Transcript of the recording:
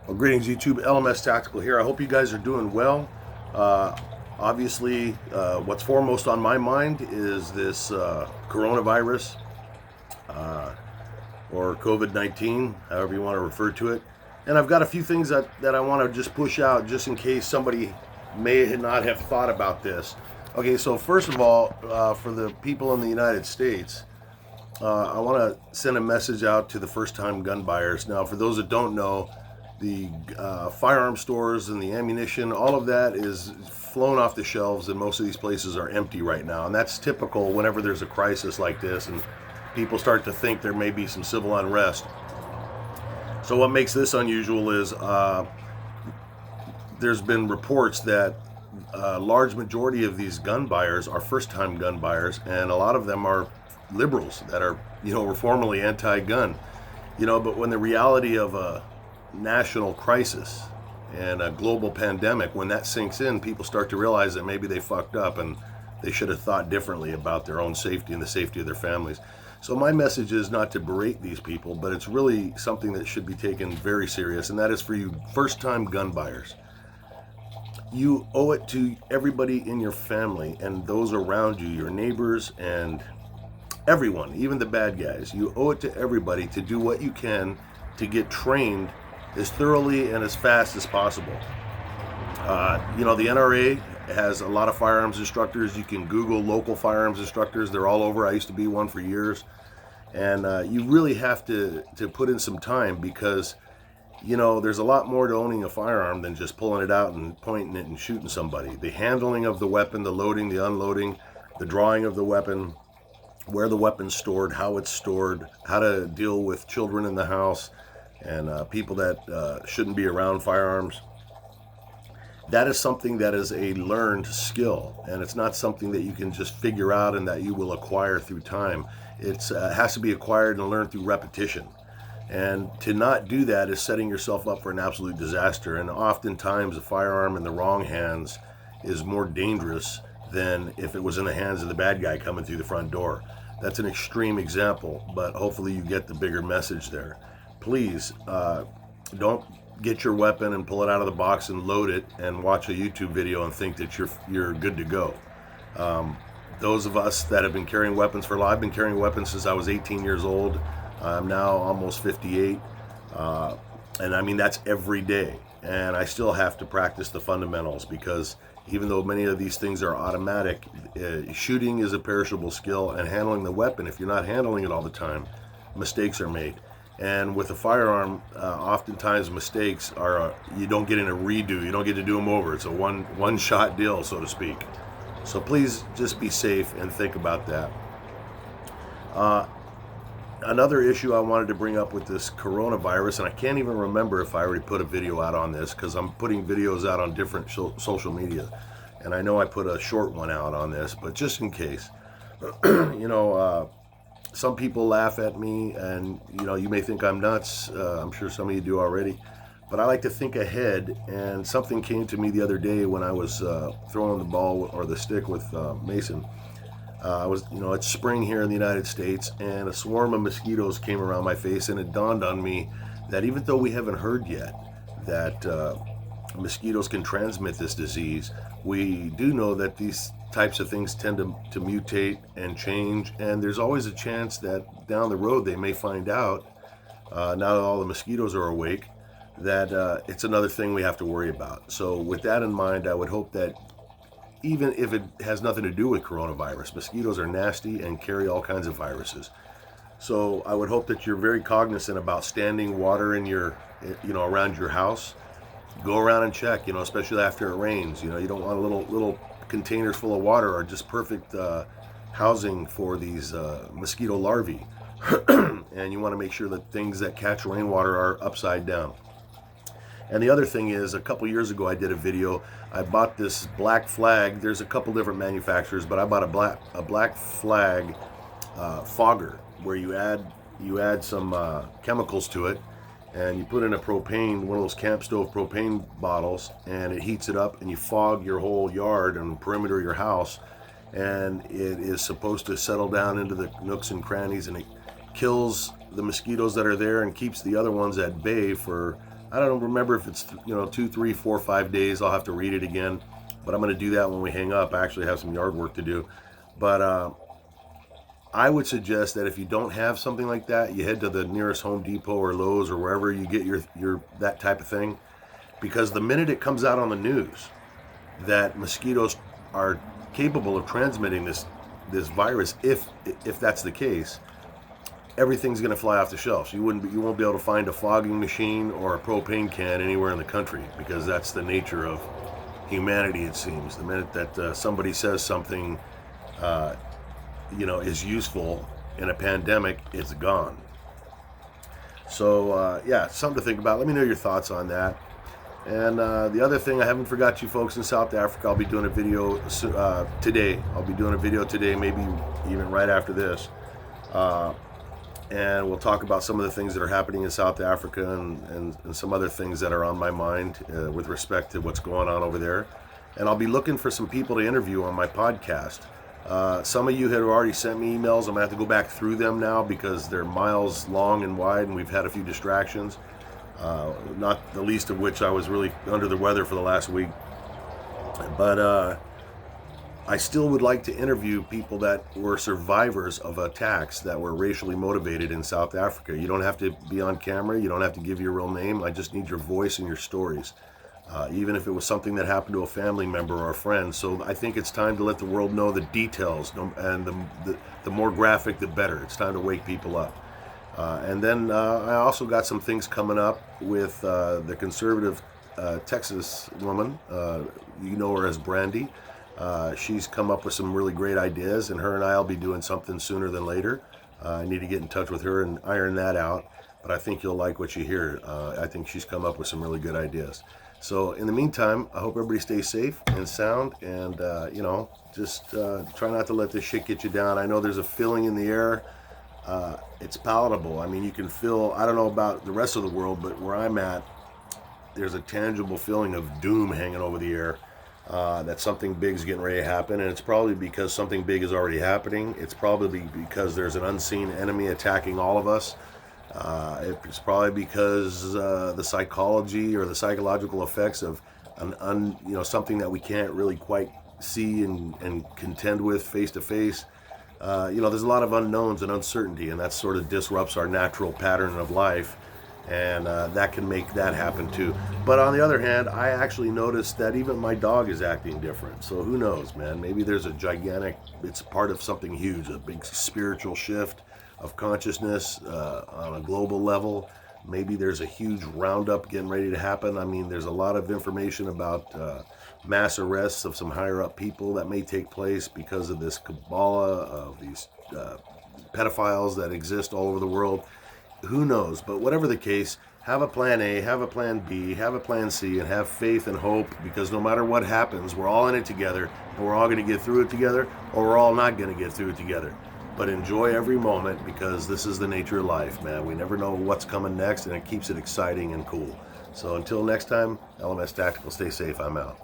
Well, greetings, YouTube. LMS Tactical here. I hope you guys are doing well. Obviously, what's foremost on my mind is this coronavirus or COVID-19, however you want to refer to it. And I've got a few things that I want to just push out just in case somebody may not have thought about this. Okay, so first of all, for the people in the United States, I want to send a message out to the first-time gun buyers. Now, for those that don't know, the firearm stores and the ammunition, all of that is flown off the shelves, and most of these places are empty right now. And that's typical whenever there's a crisis like this and people start to think there may be some civil unrest. So what makes this unusual is there's been reports that a large majority of these gun buyers are first-time gun buyers, and a lot of them are liberals that are, were formerly anti-gun. But when the reality of a national crisis and a global pandemic, when that sinks in, people start to realize that maybe they fucked up and they should have thought differently about their own safety and the safety of their families. So my message is not to berate these people, but it's really something that should be taken very serious, and that is for you first-time gun buyers. You owe it to everybody in your family and those around you, your neighbors and everyone, even the bad guys. You owe it to everybody to do what you can to get trained as thoroughly and as fast as possible. The NRA has a lot of firearms instructors. You can Google local firearms instructors. They're all over. I used to be one for years. And you really have to put in some time because, there's a lot more to owning a firearm than just pulling it out and pointing it and shooting somebody. The handling of the weapon, the loading, the unloading, the drawing of the weapon, where the weapon's stored, how it's stored, how to deal with children in the house, and people that shouldn't be around firearms. That is something that is a learned skill, and it's not something that you can just figure out and that you will acquire through time. It has to be acquired and learned through repetition. And to not do that is setting yourself up for an absolute disaster. And oftentimes a firearm in the wrong hands is more dangerous than if it was in the hands of the bad guy coming through the front door. That's an extreme example, but hopefully you get the bigger message there. Please don't get your weapon and pull it out of the box and load it and watch a YouTube video and think that you're good to go. Those of us that have been carrying weapons for a while, I've been carrying weapons since I was 18 years old. I'm now almost 58, and I mean that's every day. And I still have to practice the fundamentals because even though many of these things are automatic, shooting is a perishable skill, and handling the weapon, if you're not handling it all the time, mistakes are made. And with a firearm, oftentimes mistakes are, you don't get in a redo, you don't get to do them over. It's a one-shot deal, so to speak. So please just be safe and think about that. Another issue I wanted to bring up with this coronavirus, and I can't even remember if I already put a video out on this because I'm putting videos out on different social media. And I know I put a short one out on this, but just in case, some people laugh at me, and you may think I'm nuts. I'm sure some of you do already, but I like to think ahead. And something came to me the other day when I was throwing the ball or the stick with Mason. It's spring here in the United States, and a swarm of mosquitoes came around my face, and it dawned on me that even though we haven't heard yet that mosquitoes can transmit this disease, we do know that these types of things tend to mutate and change, and there's always a chance that down the road they may find out, now that all the mosquitoes are awake, that it's another thing we have to worry about. So with that in mind, I would hope that even if it has nothing to do with coronavirus, mosquitoes are nasty and carry all kinds of viruses. So I would hope that you're very cognizant about standing water in your, around your house. Go around and check, especially after it rains. You don't want little containers full of water are just perfect housing for these mosquito larvae. And you want to make sure that things that catch rainwater are upside down. And the other thing is, a couple years ago I did a video. I bought this black flag. There's a couple different manufacturers, but I bought a black flag fogger where you add some chemicals to it, and you put in one of those camp stove propane bottles, and it heats it up, and you fog your whole yard and perimeter of your house, and it is supposed to settle down into the nooks and crannies, and it kills the mosquitoes that are there and keeps the other ones at bay for I don't remember if it's 2, 3, 4, 5 days. I'll have to read it again, but I'm going to do that when we hang up. I actually have some yard work to do, but I would suggest that if you don't have something like that, you head to the nearest Home Depot or Lowe's or wherever you get your that type of thing, because the minute it comes out on the news that mosquitoes are capable of transmitting this virus, if that's the case, everything's going to fly off the shelves. You won't be able to find a fogging machine or a propane can anywhere in the country, because that's the nature of humanity. It seems the minute that somebody says something is useful in a pandemic, it's gone. So yeah, something to think about. Let me know your thoughts on that. And the other thing, I haven't forgot you folks in South Africa. I'll be doing a video today. Maybe even right after this. And we'll talk about some of the things that are happening in South Africa and some other things that are on my mind with respect to what's going on over there. And I'll be looking for some people to interview on my podcast. Some of you have already sent me emails. I'm going to have to go back through them now because they're miles long and wide, and we've had a few distractions. Not the least of which I was really under the weather for the last week. But I still would like to interview people that were survivors of attacks that were racially motivated in South Africa. You don't have to be on camera. You don't have to give your real name. I just need your voice and your stories. Even if it was something that happened to a family member or a friend. So I think it's time to let the world know the details, and the more graphic, the better. It's time to wake people up. And then I also got some things coming up with the conservative Texas woman. You know her as Brandy. She's come up with some really great ideas, and her and I will be doing something sooner than later. I need to get in touch with her and iron that out, but I think you'll like what you hear. I think she's come up with some really good ideas. So in the meantime, I hope everybody stays safe and sound, and just try not to let this shit get you down. I know there's a feeling in the air. It's palatable. I mean, you can feel, I don't know about the rest of the world, but where I'm at, there's a tangible feeling of doom hanging over the air. That something big's getting ready to happen, and it's probably because something big is already happening. It's probably because there's an unseen enemy attacking all of us. It's probably because the psychology or the psychological effects of something that we can't really quite see and contend with face to face. There's a lot of unknowns and uncertainty, and that sort of disrupts our natural pattern of life. And that can make that happen too. But on the other hand, I actually noticed that even my dog is acting different. So who knows, man? Maybe there's it's part of something huge, a big spiritual shift of consciousness on a global level. Maybe there's a huge roundup getting ready to happen. I mean, there's a lot of information about mass arrests of some higher up people that may take place because of this Kabbalah of these pedophiles that exist all over the world. Who knows? But whatever the case, have a plan A, have a plan B, have a plan C, and have faith and hope, because no matter what happens, we're all in it together, and we're all going to get through it together, or we're all not going to get through it together. But enjoy every moment, because this is the nature of life, man. We never know what's coming next, and it keeps it exciting and cool. So until next time, LMS Tactical, stay safe. I'm out.